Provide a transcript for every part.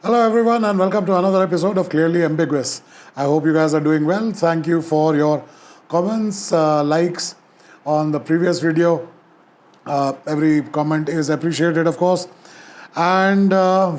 Hello, everyone, and welcome to another episode of Clearly Ambiguous. I hope you guys are doing well. Thank you for your comments, likes on the previous video. Every comment is appreciated, of course. And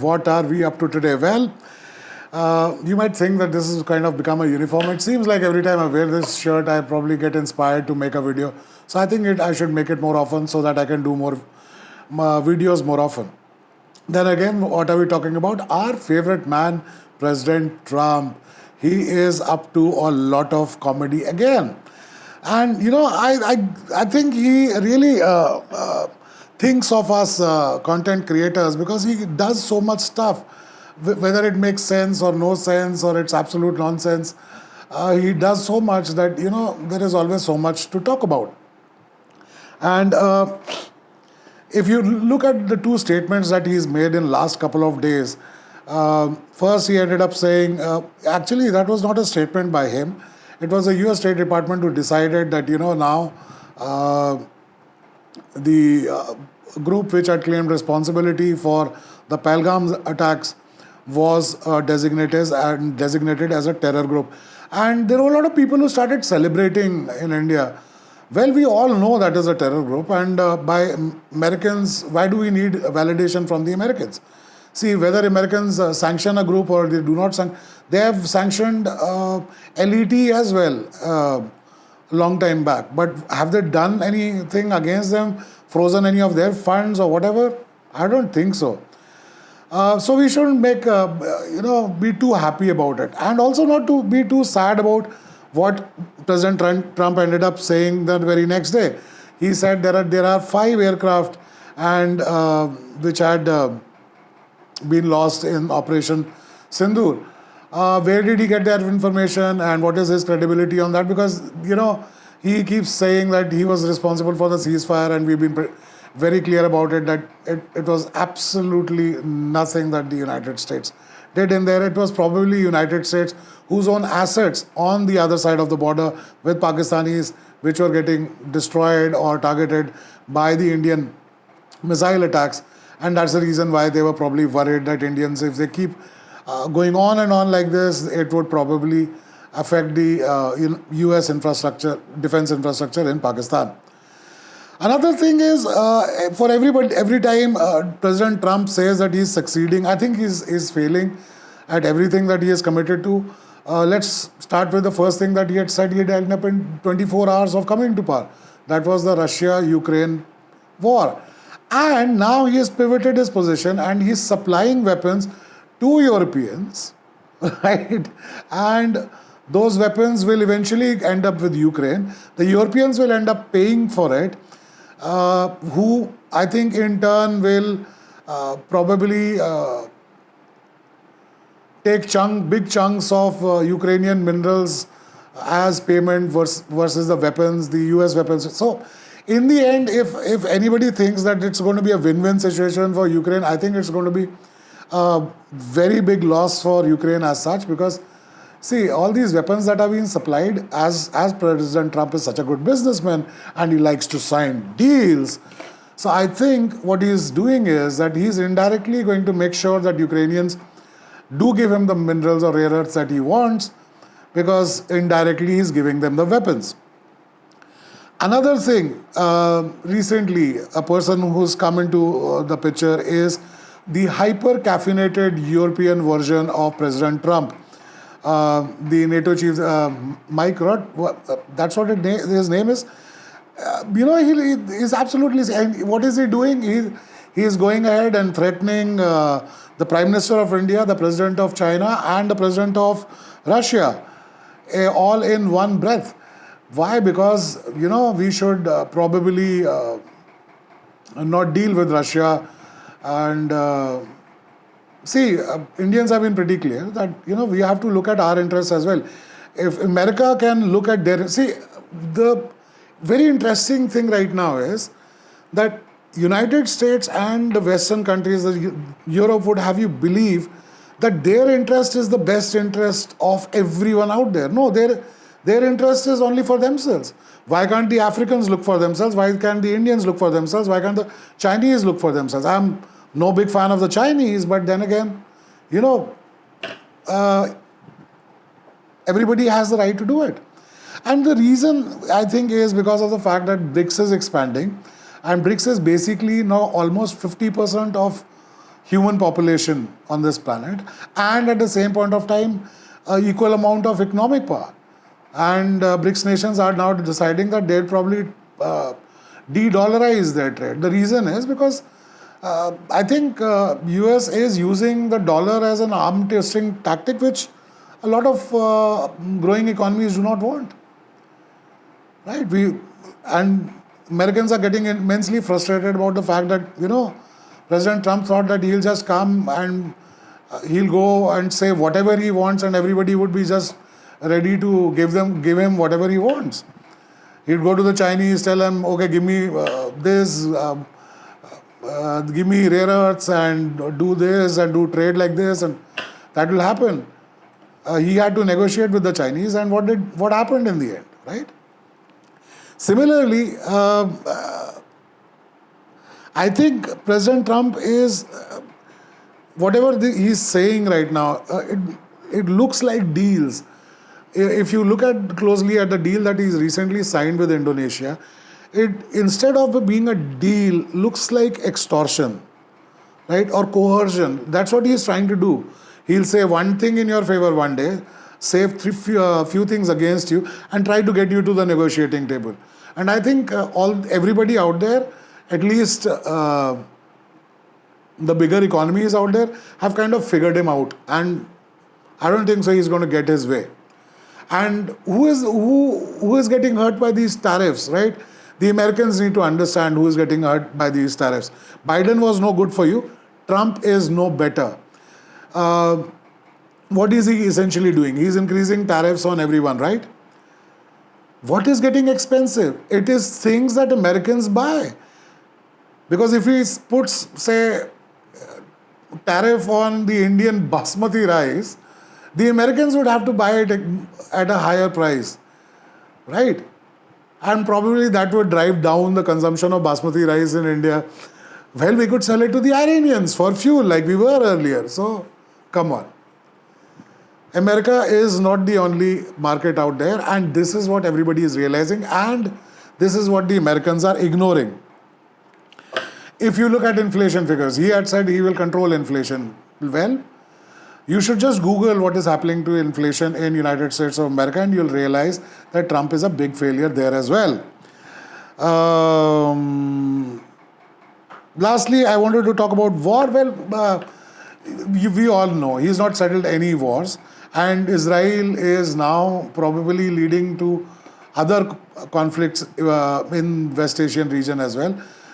what are we up to today? Well, you might think that this has kind of become a uniform. It seems like every time I wear this shirt, I probably get inspired to make a video. So I think I should make it more often so that I can do more videos more often. Then again, what are we talking about? Our favorite man, President Trump. He is up to a lot of comedy again. And I think he really thinks of us content creators because he does so much stuff, whether it makes sense or no sense or it's absolute nonsense. He does so much that, there is always so much to talk about. And if you look at the two statements that he's made in last couple of days, first he ended up saying, actually that was not a statement by him. It was the US State Department who decided that, now the group which had claimed responsibility for the Pahalgam attacks was designated as a terror group. And there were a lot of people who started celebrating in India. Well, we all know that is a terror group, and by Americans, why do we need validation from the Americans? See, whether Americans sanction a group or they do not sanction, they have sanctioned LET as well long time back. But have they done anything against them, frozen any of their funds or whatever? I don't think so. So we shouldn't be too happy about it, and also not to be too sad about what President Trump ended up saying the very next day. He said there are 5 aircraft and which had been lost in Operation Sindoor. Where did he get that information, and what is his credibility on that? Because he keeps saying that he was responsible for the ceasefire, and we've been very clear about it that it was absolutely nothing that the United States did in there. It was probably United States whose own assets on the other side of the border with Pakistanis, which were getting destroyed or targeted by the Indian missile attacks. And that's the reason why they were probably worried that Indians, if they keep going on and on like this, it would probably affect the US infrastructure, defense infrastructure in Pakistan. Another thing is, for everybody, every time President Trump says that he's succeeding, I think he's failing at everything that he is committed to. Let's start with the first thing that he had said. He had ended up in 24 hours of coming to power. That was the Russia-Ukraine war. And now he has pivoted his position and he's supplying weapons to Europeans, right? And those weapons will eventually end up with Ukraine. The Europeans will end up paying for it. Who I think in turn will probably take big chunks of Ukrainian minerals as payment versus the weapons, the US weapons. So in the end, if anybody thinks that it's going to be a win-win situation for Ukraine, I think it's going to be a very big loss for Ukraine as such, because see, all these weapons that are being supplied, as President Trump is such a good businessman and he likes to sign deals. So I think what he's doing is that he's indirectly going to make sure that Ukrainians do give him the minerals or rare earths that he wants, because indirectly he's giving them the weapons. Another thing, recently, a person who's come into the picture is the hyper-caffeinated European version of President Trump. The NATO chief, Mike Rudd, that's what his name is. He is absolutely, and what is he doing? He is going ahead and threatening the Prime Minister of India, the President of China, and the President of Russia, all in one breath. Why? Because, we should probably not deal with Russia. And see, Indians have been pretty clear that, we have to look at our interests as well. If America can look at their... See, the very interesting thing right now is that United States and the Western countries, Europe, would have you believe that their interest is the best interest of everyone out there. No, their interest is only for themselves. Why can't the Africans look for themselves? Why can't the Indians look for themselves? Why can't the Chinese look for themselves? I'm no big fan of the Chinese, but then again, you know, everybody has the right to do it. And the reason, I think, is because of the fact that BRICS is expanding, and BRICS is basically now almost 50% of human population on this planet, and at the same point of time, equal amount of economic power. And BRICS nations are now deciding that they'll probably de-dollarize their trade. The reason is because I think US is using the dollar as an arm twisting tactic, which a lot of growing economies do not want. Right? And Americans are getting immensely frustrated about the fact that, President Trump thought that he'll just come and he'll go and say whatever he wants, and everybody would be just ready to give him whatever he wants. He'd go to the Chinese, tell them, okay, give me this, give me rare earths, and do this and do trade like this, and that will happen. He had to negotiate with the Chinese, and what happened in the end, right? Similarly, I think President Trump is, whatever he's saying right now, it looks like deals. If you look closely at the deal that he's recently signed with Indonesia, it, instead of being a deal, looks like extortion, right, or coercion. That's what he's trying to do. He'll say one thing in your favor one day, say few things against you, and try to get you to the negotiating table. And I think everybody out there, at least the bigger economies out there, have kind of figured him out. And I don't think so he's going to get his way. And who is getting hurt by these tariffs, right? The Americans need to understand who is getting hurt by these tariffs. Biden was no good for you. Trump is no better. What is he essentially doing? He's increasing tariffs on everyone, right? What is getting expensive? It is things that Americans buy. Because if he puts, say, tariff on the Indian basmati rice, the Americans would have to buy it at a higher price, right? And probably that would drive down the consumption of basmati rice in India. Well, we could sell it to the Iranians for fuel like we were earlier. So, come on. America is not the only market out there, and this is what everybody is realizing, and this is what the Americans are ignoring. If you look at inflation figures, he had said he will control inflation. Well, you should just Google what is happening to inflation in United States of America, and you'll realize that Trump is a big failure there as well. Lastly, I wanted to talk about war. Well, we all know he's not settled any wars, and Israel is now probably leading to other conflicts in West Asian region as well,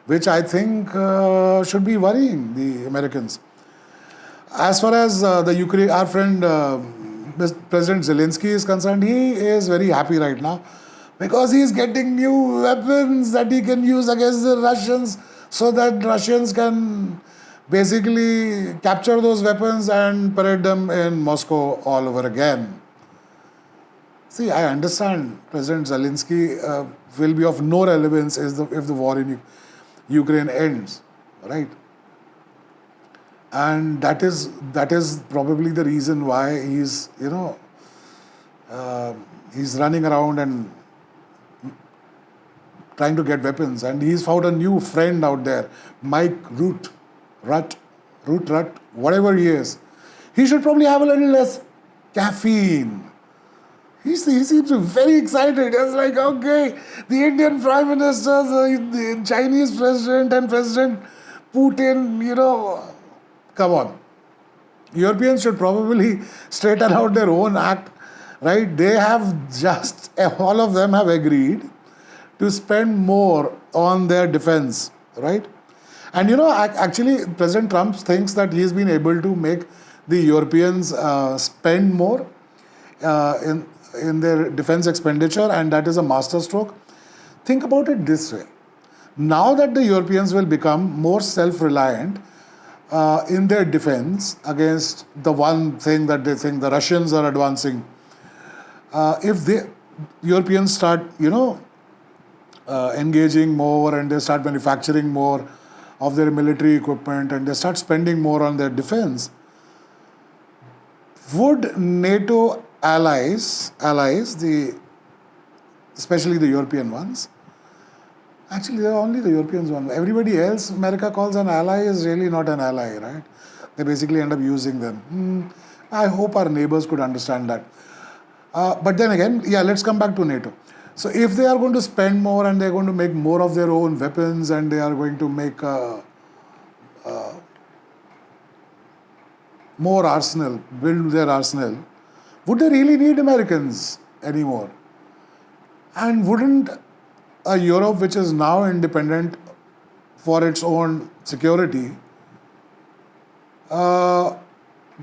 which I think should be worrying the Americans. As far as the Ukraine, our friend President Zelensky is concerned, he is very happy right now because he is getting new weapons that he can use against the Russians, so that Russians can basically capture those weapons and parade them in Moscow all over again. See, I understand President Zelensky will be of no relevance if the war in Ukraine ends, right? And that is probably the reason why he's he's running around and trying to get weapons. And he's found a new friend out there, Mike Rutt, whatever he is. He should probably have a little less caffeine. He seems to be very excited. It's like, okay, the Indian Prime Minister, the Chinese President and President Putin, come on. Europeans should probably straighten out their own act, right? They have all of them have agreed to spend more on their defense, right? And actually, President Trump thinks that he's been able to make the Europeans spend more in their defense expenditure, and that is a masterstroke. Think about it this way. Now that the Europeans will become more self-reliant in their defense against the one thing that they think the Russians are advancing, if the Europeans start, engaging more, and they start manufacturing more of their military equipment, and they start spending more on their defense, Would NATO especially the European ones, actually they're only the Europeans one. Everybody else America calls an ally is really not an ally, right? They basically end up using them. I hope our neighbors could understand that. But then again, yeah, let's come back to NATO. So if they are going to spend more and they're going to make more of their own weapons and they are going to make more arsenal, build their arsenal, would they really need Americans anymore? And wouldn't a Europe which is now independent for its own security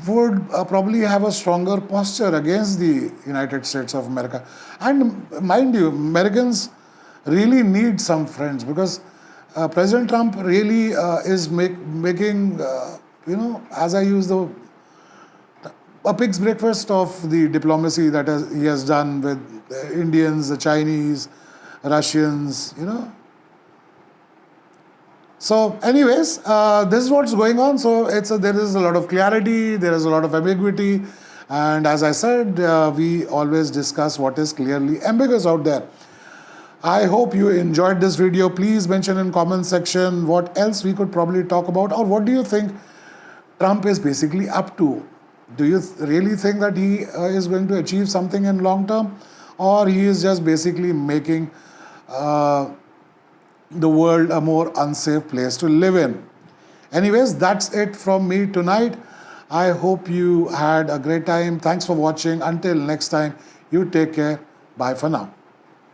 would probably have a stronger posture against the United States of America? And mind you, Americans really need some friends, because President Trump really is making, as I use a pig's breakfast of the diplomacy that he has done with the Indians, the Chinese, Russians, So anyways, this is what's going on. So there is a lot of clarity, there is a lot of ambiguity. And as I said, we always discuss what is clearly ambiguous out there. I hope you enjoyed this video. Please mention in comment section what else we could probably talk about, or what do you think Trump is basically up to? Do you really think that he is going to achieve something in long term, or he is just basically making the world a more unsafe place to live in? Anyways, that's it from me tonight. I hope you had a great time. Thanks for watching. Until next time, you take care. Bye for now.